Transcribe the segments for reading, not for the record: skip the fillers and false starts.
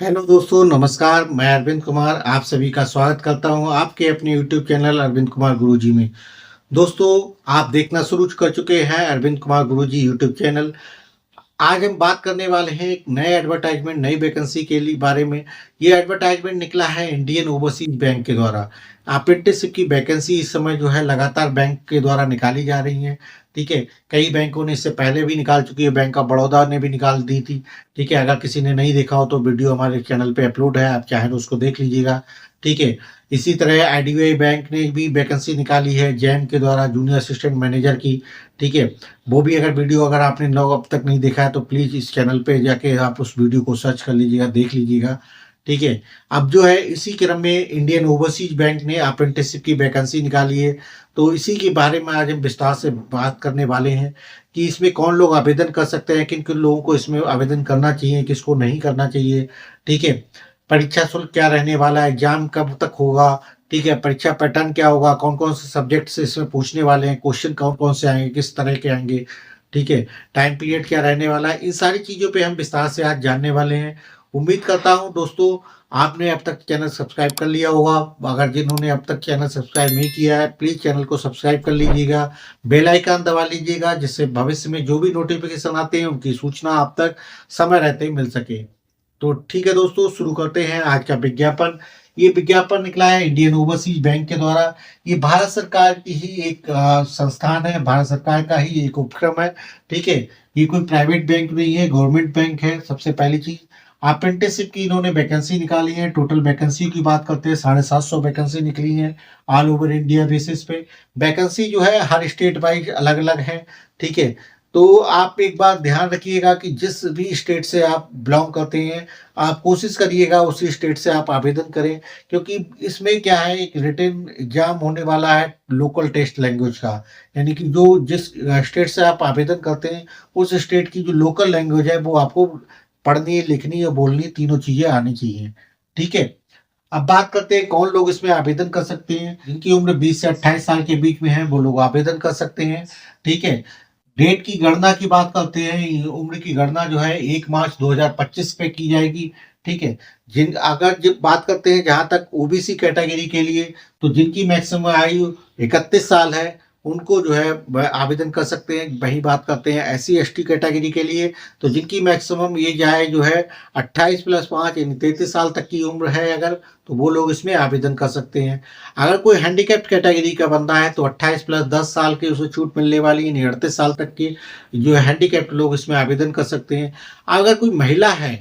Hello दोस्तों, नमस्कार। मैं अरविंद कुमार आप सभी का स्वागत करता हूं आपके अपने यूट्यूब चैनल अरविंद कुमार गुरुजी में। दोस्तों, आप देखना शुरू कर चुके हैं अरविंद कुमार गुरुजी यूट्यूब चैनल। आज हम बात करने वाले हैं एक नए एडवर्टाइजमेंट, नई वैकेंसी के लिए बारे में। ये एडवर्टाइजमेंट निकला है इंडियन ओवरसीज बैंक के द्वारा। अप्रेंटिसशिप की वैकेंसी इस समय जो है लगातार बैंक के द्वारा निकाली जा रही है। ठीक है, कई बैंकों ने इससे पहले भी निकाल चुकी है, बैंक ऑफ बड़ौदा ने भी निकाल दी थी। ठीक है, अगर किसी ने नहीं देखा हो तो वीडियो हमारे चैनल पे अपलोड है, आप चाहें तो उसको देख लीजिएगा। ठीक है, इसी तरह आईडीबीआई बैंक ने भी वैकेंसी निकाली है जैम के द्वारा जूनियर असिस्टेंट मैनेजर की। ठीक है, वो भी अगर वीडियो अगर आपने लोग अब तक नहीं देखा है तो प्लीज़ इस चैनल पे जाके आप उस वीडियो को सर्च कर लीजिएगा, देख लीजिएगा। ठीक है, अब जो है इसी क्रम में इंडियन ओवरसीज बैंक ने अप्रेंटिसशिप की वैकेंसी निकाली है। तो इसी के बारे में आज हम विस्तार से बात करने वाले हैं कि इसमें कौन लोग आवेदन कर सकते हैं, किन किन लोगों को इसमें आवेदन करना चाहिए, किसको नहीं करना चाहिए। ठीक है, परीक्षा शुल्क क्या रहने वाला है, एग्जाम कब तक होगा। ठीक है, परीक्षा पैटर्न क्या होगा, कौन कौन से सब्जेक्ट से इसमें पूछने वाले हैं, क्वेश्चन कौन कौन से आएंगे, किस तरह के आएंगे। ठीक है, टाइम पीरियड क्या रहने वाला है, इन सारी चीज़ों पे हम विस्तार से आज जानने वाले हैं। उम्मीद करता हूं दोस्तों आपने अब तक चैनल सब्सक्राइब कर लिया होगा। अगर जिन्होंने अब तक चैनल सब्सक्राइब नहीं किया है प्लीज़ चैनल को सब्सक्राइब कर लीजिएगा, बेल आइकन दबा लीजिएगा, जिससे भविष्य में जो भी नोटिफिकेशन आते हैं उनकी सूचना आप तक समय रहते ही मिल सके। तो ठीक है दोस्तों, शुरू करते हैं आज का विज्ञापन। ये विज्ञापन निकला है इंडियन ओवरसीज बैंक के द्वारा। ये भारत सरकार की ही एक संस्थान है, भारत सरकार का ही एक उपक्रम है। ठीक है, ये कोई प्राइवेट बैंक नहीं है, गवर्नमेंट बैंक है। सबसे पहली चीज, अप्रेंटिसशिप की इन्होंने वैकेंसी निकाली है। टोटल वैकेंसी की बात करते हैं, 750 वैकेंसी निकली है ऑल ओवर इंडिया बेसिस पे। वैकेंसी जो है हर स्टेट वाइज अलग अलग है। ठीक है, तो आप एक बार ध्यान रखिएगा कि जिस भी स्टेट से आप बिलोंग करते हैं आप कोशिश करिएगा उसी स्टेट से आप आवेदन करें, क्योंकि इसमें क्या है, एक रिटन एग्जाम होने वाला है लोकल टेस्ट लैंग्वेज का। यानी कि जो जिस स्टेट से आप आवेदन करते हैं उस स्टेट की जो लोकल लैंग्वेज है वो आपको पढ़नी, लिखनी और बोलनी तीनों चीजें आनी चाहिए। ठीक है, अब बात करते हैं कौन लोग इसमें आवेदन कर सकते हैं। जिनकी उम्र 20 से 28 साल के बीच में है वो लोग आवेदन कर सकते हैं। ठीक है, डेट की गणना की बात करते हैं, उम्र की गणना जो है 1 मार्च 2025 पे की जाएगी। ठीक है, जिन अगर जब बात करते हैं जहाँ तक ओबीसी कैटेगरी के लिए, तो जिनकी मैक्सिमम आयु 31 साल है उनको जो है वह आवेदन कर सकते हैं। वही बात करते हैं एससी एसटी कैटेगरी के लिए, तो जिनकी मैक्सिमम एज आए जो है 28 + 5 यानी 33 साल तक की उम्र है अगर, तो वो लोग इसमें आवेदन कर सकते हैं। अगर कोई हैंडीकैप्ड कैटेगरी का बंदा है तो 28 + 10 साल की उसे छूट मिलने वाली है, यानी 38 साल तक के जो हैंडीकैप्ड लोग इसमें आवेदन कर सकते हैं। अगर कोई महिला है,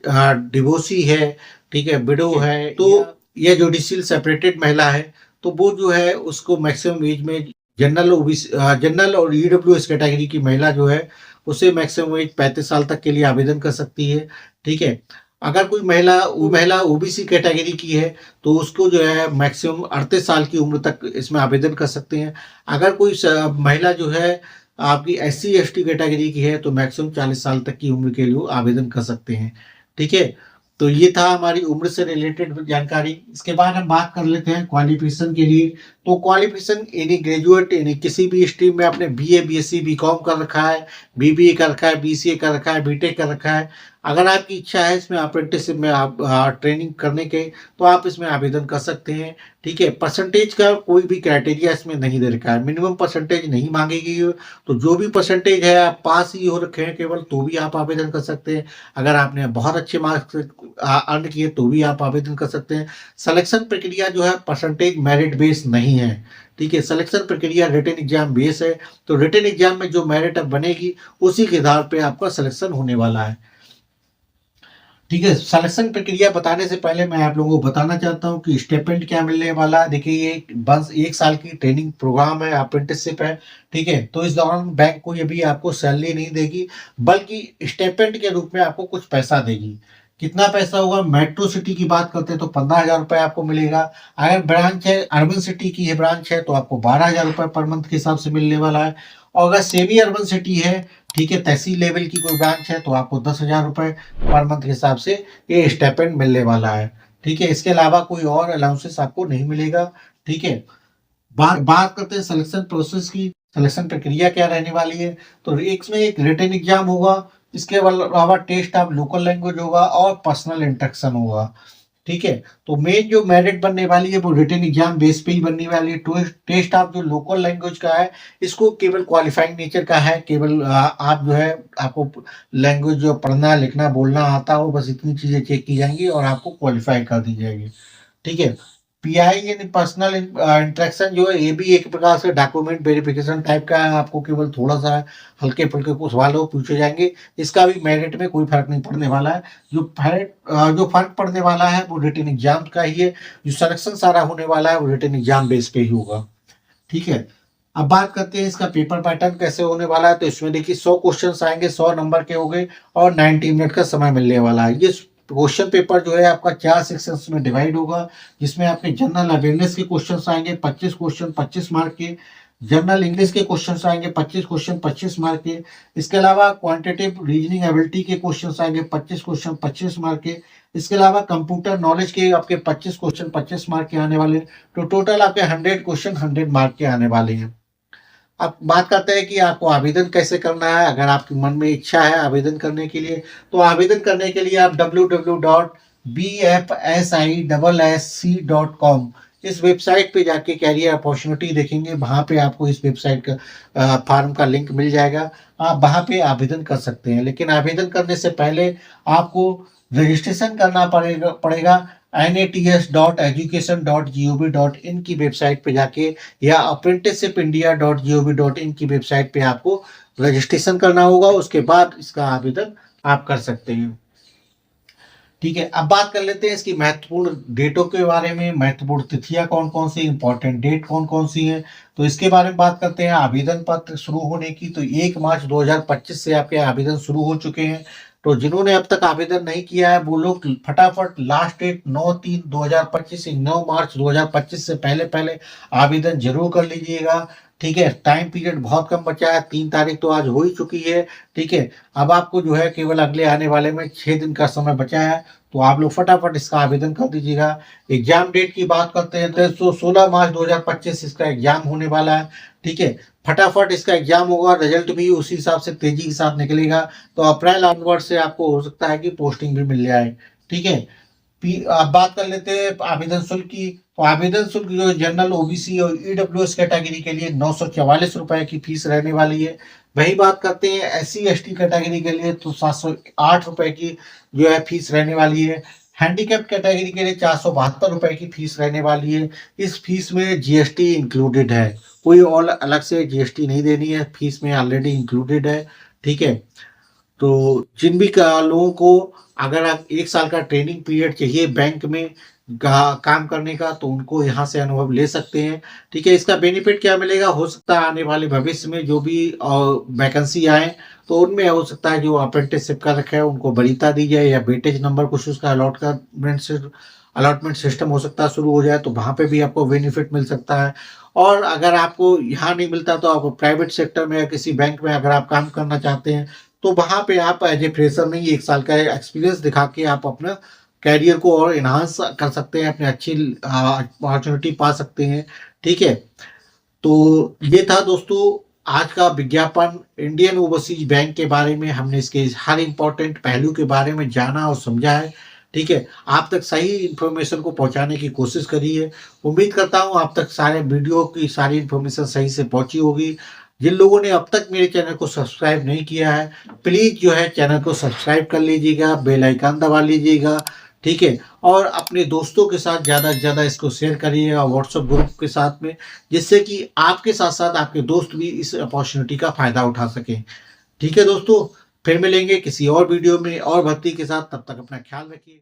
डिवोर्सी है, ठीक है, विडो है, तो या जुडिशियल सेपरेटेड महिला है, तो वो जो है उसको मैक्सिमम एज में जनरल ओबीसी, जनरल और ईडब्ल्यूएस कैटेगरी की महिला जो है उसे मैक्सिमम एज 35 साल तक के लिए आवेदन कर सकती है। ठीक है, अगर कोई महिला ओबीसी कैटेगरी की है तो उसको जो है मैक्सिमम 38 साल की उम्र तक इसमें आवेदन कर सकते हैं। अगर कोई महिला जो है आपकी एससी एसटी कैटेगरी की है तो मैक्सिमम 40 साल तक की उम्र के लिए आवेदन कर सकते हैं। ठीक है, तो ये था हमारी उम्र से रिलेटेड जानकारी। इसके बाद हम बात कर लेते हैं क्वालिफिकेशन के लिए। तो क्वालिफिकेशन यानी ग्रेजुएट, यानी किसी भी स्ट्रीम में आपने बीए बीएससी बीकॉम कर रखा है, बीबीए कर रखा है, बीसीए कर रखा है, बीटेक कर रखा है। अगर आपकी इच्छा है इसमें अप्रेंटिसशिप में आप ट्रेनिंग करने के, तो आप इसमें आवेदन कर सकते हैं। ठीक है, परसेंटेज का कोई भी क्राइटेरिया इसमें नहीं दे रखा है, मिनिमम परसेंटेज नहीं मांगी गई है। तो जो भी परसेंटेज है आप पास ही हो रखे हैं केवल, तो भी आप आवेदन कर सकते हैं। अगर आपने बहुत अच्छे मार्क्स अर्न किए तो भी आप आवेदन कर सकते हैं। सिलेक्शन प्रक्रिया जो है परसेंटेज मेरिट बेस नहीं है। ठीक है, सिलेक्शन प्रक्रिया रिटन एग्जाम बेस है। तो रिटन एग्जाम में जो मेरिट अब बनेगी उसी के आधार पे आपका सिलेक्शन होने वाला है। ठीक है, सिलेक्शन प्रक्रिया बताने से पहले मैं आप लोगों को बताना चाहता हूँ कि स्टेपेंड क्या मिलने वाला है। देखिए, ये बस 1 साल की ट्रेनिंग प्रोग्राम है, अप्रेंटिसशिप है। ठीक है, तो इस दौरान बैंक कोई अभी आपको सैलरी नहीं देगी, बल्कि स्टेपेंड के रूप में आपको कुछ पैसा देगी। कितना पैसा होगा, मेट्रो सिटी की बात करते हैं तो 15,000 रुपये आपको मिलेगा। अगर ब्रांच है, अर्बन सिटी की है ब्रांच है, तो आपको 12,000 रुपये पर मंथ के हिसाब से मिलने वाला है। और अगर सेमी अर्बन सिटी है, ठीक है, तहसील लेवल की कोई ब्रांच है, तो आपको 10,000 रुपये पर मंथ के हिसाब से ये स्टेपेंड मिलने वाला है। ठीक है, इसके अलावा कोई और अलाउंसेस आपको नहीं मिलेगा। ठीक है, बात बात करते हैं सिलेक्शन प्रोसेस की। सिलेक्शन प्रक्रिया क्या रहने वाली है, तो इसमें एक रिटन एग्जाम होगा, इसके अलावा टेस्ट ऑफ लोकल लैंग्वेज होगा और पर्सनल इंटरेक्शन होगा। ठीक है, तो मेन जो मेरिट बनने वाली है वो रिटन एग्जाम बेस पे ही बनने वाली है। टेस्ट ऑफ जो लोकल लैंग्वेज का है, इसको केवल क्वालिफाइंग नेचर का है, केवल आप जो है आपको लैंग्वेज जो पढ़ना लिखना बोलना आता हो, बस इतनी चीजें चेक की जाएंगी और आपको क्वालिफाई कर दी जाएगी। ठीक है, पीआई यानी पर्सनल इंटरेक्शन जो है ये भी एक प्रकार से डॉक्यूमेंट वेरिफिकेशन टाइप का है। आपको केवल थोड़ा सा हल्के फुल्के कुछ सवालों पूछे जाएंगे, इसका भी मेरिट में कोई फर्क नहीं पड़ने वाला है। जो फर्क पड़ने वाला है वो रिटन एग्जाम का ही है। जो सिलेक्शन सारा होने वाला है वो रिटन एग्जाम बेस पे ही होगा। ठीक है, अब बात करते हैं इसका पेपर पैटर्न कैसे होने वाला है। तो इसमें देखिए 100 क्वेश्चंस आएंगे, 100 नंबर के होंगे और 90 मिनट का समय मिलने वाला है। ये क्वेश्चन पेपर जो है आपका 4 सेक्शंस में डिवाइड होगा, जिसमें आपके जनरल अवेयरनेस के क्वेश्चंस आएंगे 25 क्वेश्चन 25 मार्क के, जनरल इंग्लिश के क्वेश्चंस आएंगे 25 क्वेश्चन 25 मार्क के, इसके अलावा क्वांटिटेटिव रीजनिंग एबिलिटी के क्वेश्चंस आएंगे 25 क्वेश्चन 25 मार्क के, इसके अलावा कंप्यूटर नॉलेज के आपके 25 क्वेश्चन 25 मार्क के आने वाले। तो टोटल आपके 100 क्वेश्चन 100 मार्क के आने वाले हैं। अब बात करते हैं कि आपको आवेदन कैसे करना है। अगर आपके मन में इच्छा है आवेदन करने के लिए, तो आवेदन करने के लिए आप www.bfsissc.com इस वेबसाइट पे जाके कैरियर अपॉर्चुनिटी देखेंगे। वहाँ पे आपको इस वेबसाइट का फॉर्म का लिंक मिल जाएगा, आप वहाँ पे आवेदन कर सकते हैं। लेकिन आवेदन करने से पहले आपको रजिस्ट्रेशन करना पड़ेगा nats.education.gov.in की वेबसाइट पे जाके, या apprenticeshipindia.gov.in की वेबसाइट पे आपको रजिस्ट्रेशन करना होगा। उसके बाद इसका आवेदन आप कर सकते हैं। ठीक है, अब बात कर लेते हैं इसकी महत्वपूर्ण डेटों के बारे में। महत्वपूर्ण तिथियां कौन कौन सी, इंपॉर्टेंट डेट कौन कौन सी हैं, तो इसके बारे में बात करते हैं। आवेदन पत्र शुरू होने की, तो 1 मार्च 2025 से आपके आवेदन शुरू हो चुके हैं। तो जिन्होंने अब तक आवेदन नहीं किया है वो लोग फटाफट, लास्ट डेट 9/3/2025 9 मार्च 2025 से पहले पहले आवेदन जरूर कर लीजिएगा। ठीक है, टाइम पीरियड बहुत कम बचा है, 3 तारीख तो आज हो ही चुकी है। ठीक है, अब आपको जो है केवल अगले आने वाले में 6 दिन का समय बचा है, तो आप लोग फटाफट इसका आवेदन कर दीजिएगा। एग्जाम डेट की बात करते हैं तो 16 मार्च 2025 इसका एग्जाम होने वाला है। ठीक है, फटाफट इसका एग्जाम होगा, रिजल्ट भी उसी हिसाब से तेजी के साथ निकलेगा। तो अप्रैल ऑनवर्ड से आपको हो सकता है कि पोस्टिंग भी मिल जाए। ठीक है, अब बात कर लेते हैं आवेदन शुल्क की। तो आवेदन शुल्क जो जनरल ओबीसी और ईडब्ल्यूएस कैटेगरी के लिए 944 रुपए की फीस रहने वाली है। वही बात करते हैं एससी एसटी कैटेगरी के लिए, तो 708 रुपए की जो है फीस रहने वाली है। हैंडीकैप कैटेगरी के लिए 472 रुपए की फीस रहने वाली है। इस फीस में जीएसटी इंक्लूडेड है, कोई और अलग से जीएसटी नहीं देनी है, फीस में ऑलरेडी इंक्लूडेड है। ठीक है, तो जिन भी लोगों को अगर आप 1 साल का ट्रेनिंग पीरियड चाहिए बैंक में काम करने का, तो उनको यहाँ से अनुभव ले सकते हैं। ठीक है, इसका बेनिफिट क्या मिलेगा, हो सकता है आने वाले भविष्य में जो भी वैकेंसी आए तो उनमें हो सकता है जो अप्रेंटिसशिप का रखा है उनको वरीयता दी जाए, या वेटेज नंबर कुछ उसका अलॉटमेंट सिस्टम हो सकता है शुरू हो जाए, तो वहाँ पे भी आपको बेनिफिट मिल सकता है। और अगर आपको यहाँ नहीं मिलता तो आप प्राइवेट सेक्टर में या किसी बैंक में अगर आप काम करना चाहते हैं, तो वहाँ पे आप एज ए फ्रेशर नहीं 1 साल का एक्सपीरियंस दिखा के आप अपना कैरियर को और इन्हांस कर सकते हैं, अपनी अच्छी अपॉर्चुनिटी पा सकते हैं। ठीक है, तो ये था दोस्तों आज का विज्ञापन। इंडियन ओवरसीज बैंक के बारे में हमने इसके हर इंपॉर्टेंट पहलू के बारे में जाना और समझा है। ठीक है, आप तक सही इन्फॉर्मेशन को पहुंचाने की कोशिश करी है। उम्मीद करता हूं आप तक सारे वीडियो की सारी इन्फॉर्मेशन सही से पहुंची होगी। जिन लोगों ने अब तक मेरे चैनल को सब्सक्राइब नहीं किया है, प्लीज जो है चैनल को सब्सक्राइब कर लीजिएगा, बेल आइकन दबा लीजिएगा। ठीक है, और अपने दोस्तों के साथ ज़्यादा से ज़्यादा इसको शेयर करिएगा व्हाट्सएप ग्रुप के साथ में, जिससे कि आपके साथ साथ आपके दोस्त भी इस अपॉर्चुनिटी का फ़ायदा उठा सकें। ठीक है दोस्तों, फिर मिलेंगे किसी और वीडियो में और भक्ति के साथ, तब तक अपना ख्याल रखिए।